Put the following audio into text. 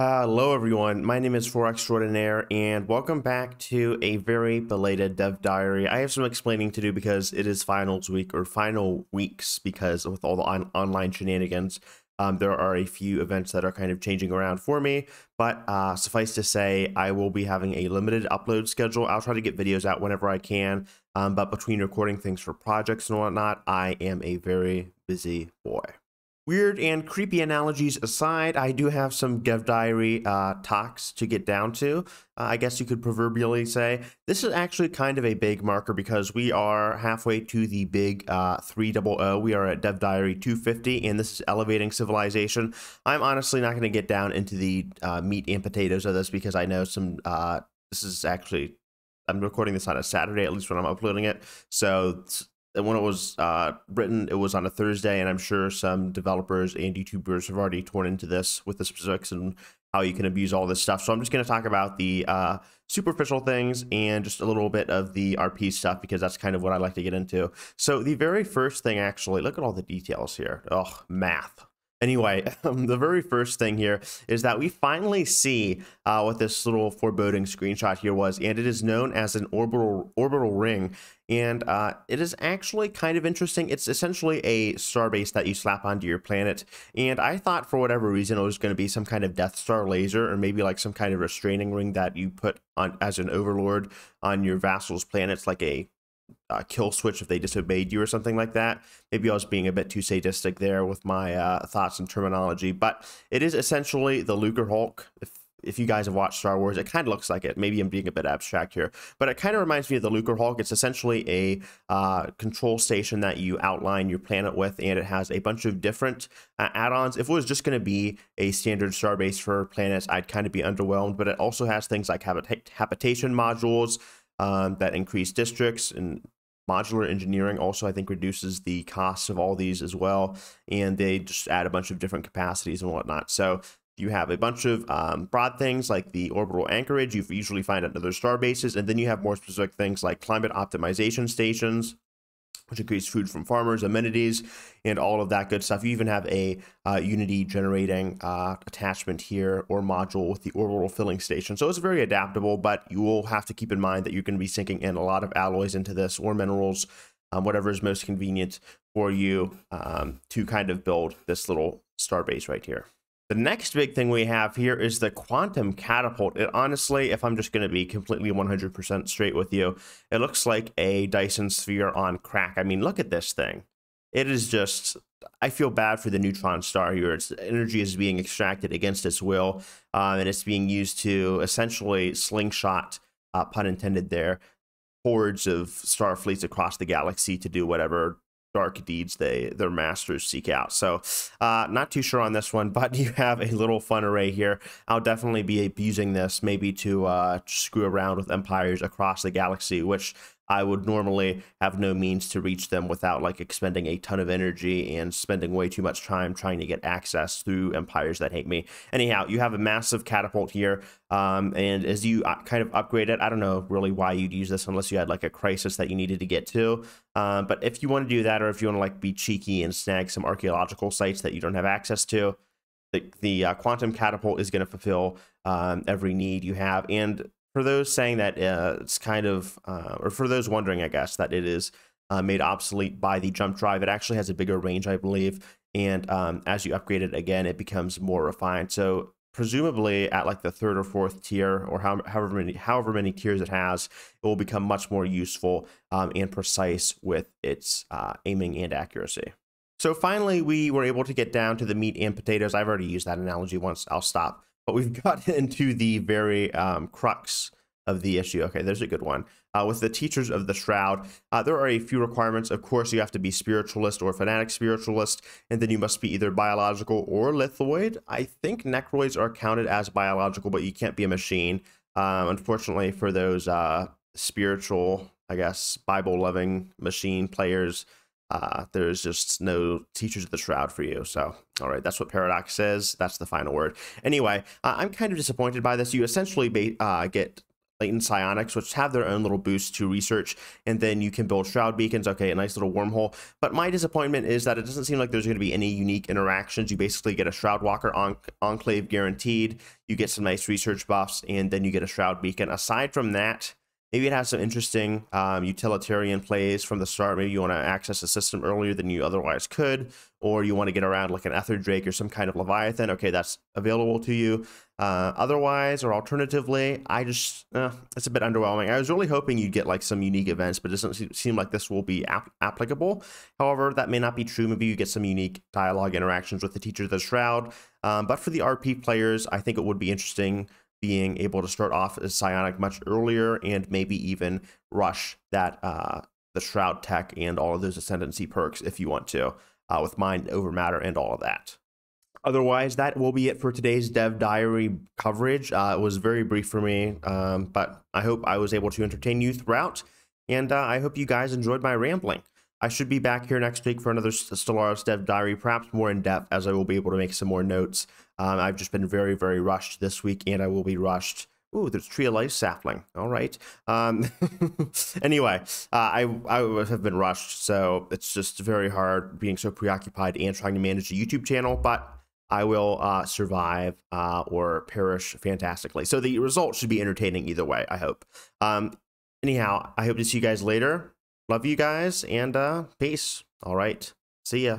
Hello everyone, my name is Forex Extraordinaire and welcome back to a very belated dev diary. I have some explaining to do because it is finals week or final weeks because with all the online shenanigans, there are a few events that are kind of changing around for me, but suffice to say, I will be having a limited upload schedule. I'll try to get videos out whenever I can, but between recording things for projects and whatnot, I am a very busy boy. Weird and creepy analogies aside, I do have some Dev Diary talks to get down to. I guess you could proverbially say. This is actually kind of a big marker because we are halfway to the big 300. We are at Dev Diary 250, and this is Elevating Civilization. I'm honestly not going to get down into the meat and potatoes of this because I know some, this is actually, I'm recording this on a Saturday, at least when I'm uploading it. So when it was written, it was on a Thursday, and I'm sure some developers and YouTubers have already torn into this with the specifics and how you can abuse all this stuff. So I'm just going to talk about the superficial things and just a little bit of the RP stuff because that's kind of what I like to get into. So the very first thing, actually, look at all the details here. Oh, math. Anyway, the very first thing here is that we finally see what this little foreboding screenshot here was, and it is known as an orbital ring, and it is actually kind of interesting. It's essentially a starbase that you slap onto your planet, and I thought for whatever reason it was going to be some kind of Death Star laser or maybe like some kind of restraining ring that you put on as an overlord on your vassals' planets, like a kill switch if they disobeyed you or something like that. Maybe I was being a bit too sadistic there with my thoughts and terminology, but it is essentially the Lucre Hulk. If you guys have watched Star Wars, it kind of looks like it. Maybe I'm being a bit abstract here, but it kind of reminds me of the Lucre Hulk. It's essentially a control station that you outline your planet with, and it has a bunch of different add-ons. If it was just going to be a standard starbase for planets, I'd kind of be underwhelmed, but it also has things like habitation modules, that increase districts, and modular engineering also I think reduces the cost of all these as well, and they just add a bunch of different capacities and whatnot. So you have a bunch of broad things like the orbital anchorage you usually find at other star bases, and then you have more specific things like climate optimization stations, which increase food from farmers, amenities, and all of that good stuff. You even have a Unity generating attachment here or module with the orbital filling station. So it's very adaptable, but you will have to keep in mind that you're going to be sinking in a lot of alloys into this or minerals, whatever is most convenient for you to kind of build this little starbase right here. The next big thing we have here is the quantum catapult. It honestly, if I'm just going to be completely 100% straight with you, it looks like a Dyson sphere on crack. I mean, look at this thing. It is just, I feel bad for the neutron star here. Its energy is being extracted against its will, and it's being used to essentially slingshot, pun intended there, hordes of star fleets across the galaxy to do whatever dark deeds their masters seek out. So not too sure on this one, but you have a little fun array here. I'll definitely be using this maybe to screw around with empires across the galaxy, which I would normally have no means to reach them without like expending a ton of energy and spending way too much time trying to get access through empires that hate me. Anyhow, you have a massive catapult here, and as you kind of upgrade it, I don't know really why you'd use this unless you had like a crisis that you needed to get to, but if you want to do that, or if you want to like be cheeky and snag some archaeological sites that you don't have access to, the quantum catapult is going to fulfill every need you have. And for those saying that it's kind of, or for those wondering, I guess, that it is made obsolete by the jump drive, it actually has a bigger range, I believe. And as you upgrade it again, it becomes more refined. So presumably at like the third or fourth tier, or however many tiers it has, it will become much more useful and precise with its aiming and accuracy. So finally, we were able to get down to the meat and potatoes. I've already used that analogy once. I'll stop. But we've got into the very crux of the issue. Okay, there's a good one. With the teachers of the Shroud, there are a few requirements. Of course, you have to be spiritualist or fanatic spiritualist, and then you must be either biological or lithoid. I think necroids are counted as biological, but you can't be a machine. Unfortunately, for those spiritual, I guess, Bible-loving machine players, there's just no teachers of the Shroud for you. So, all right, that's what Paradox says. That's the final word. Anyway, I'm kind of disappointed by this. You essentially get latent psionics, which have their own little boost to research, and then you can build shroud beacons. Okay, a nice little wormhole. But my disappointment is that it doesn't seem like there's going to be any unique interactions. You basically get a Shroudwalker enclave guaranteed. You get some nice research buffs, and then you get a shroud beacon. Aside from that, maybe it has some interesting utilitarian plays from the start. Maybe you want to access the system earlier than you otherwise could, or you want to get around like an Ether Drake or some kind of Leviathan. Okay, that's available to you. Otherwise, or alternatively, it's a bit underwhelming. I was really hoping you'd get like some unique events, but it doesn't seem like this will be applicable. However, that may not be true. Maybe you get some unique dialogue interactions with the Teachers of the Shroud. But for the RP players, I think it would be interesting being able to start off as Psionic much earlier and maybe even rush that the Shroud tech and all of those Ascendancy perks if you want to, with Mind over Matter and all of that. Otherwise, that will be it for today's Dev Diary coverage. It was very brief for me, but I hope I was able to entertain you throughout, and I hope you guys enjoyed my rambling. I should be back here next week for another Stellaris Dev Diary, perhaps more in depth, as I will be able to make some more notes. I've just been very, very rushed this week, and I will be rushed. Ooh, there's Tree of Life sapling. All right. Anyway, I have been rushed, so it's just very hard being so preoccupied and trying to manage the YouTube channel, but I will survive or perish fantastically. So the results should be entertaining either way, I hope. Anyhow, I hope to see you guys later. Love you guys, and peace. All right. See ya.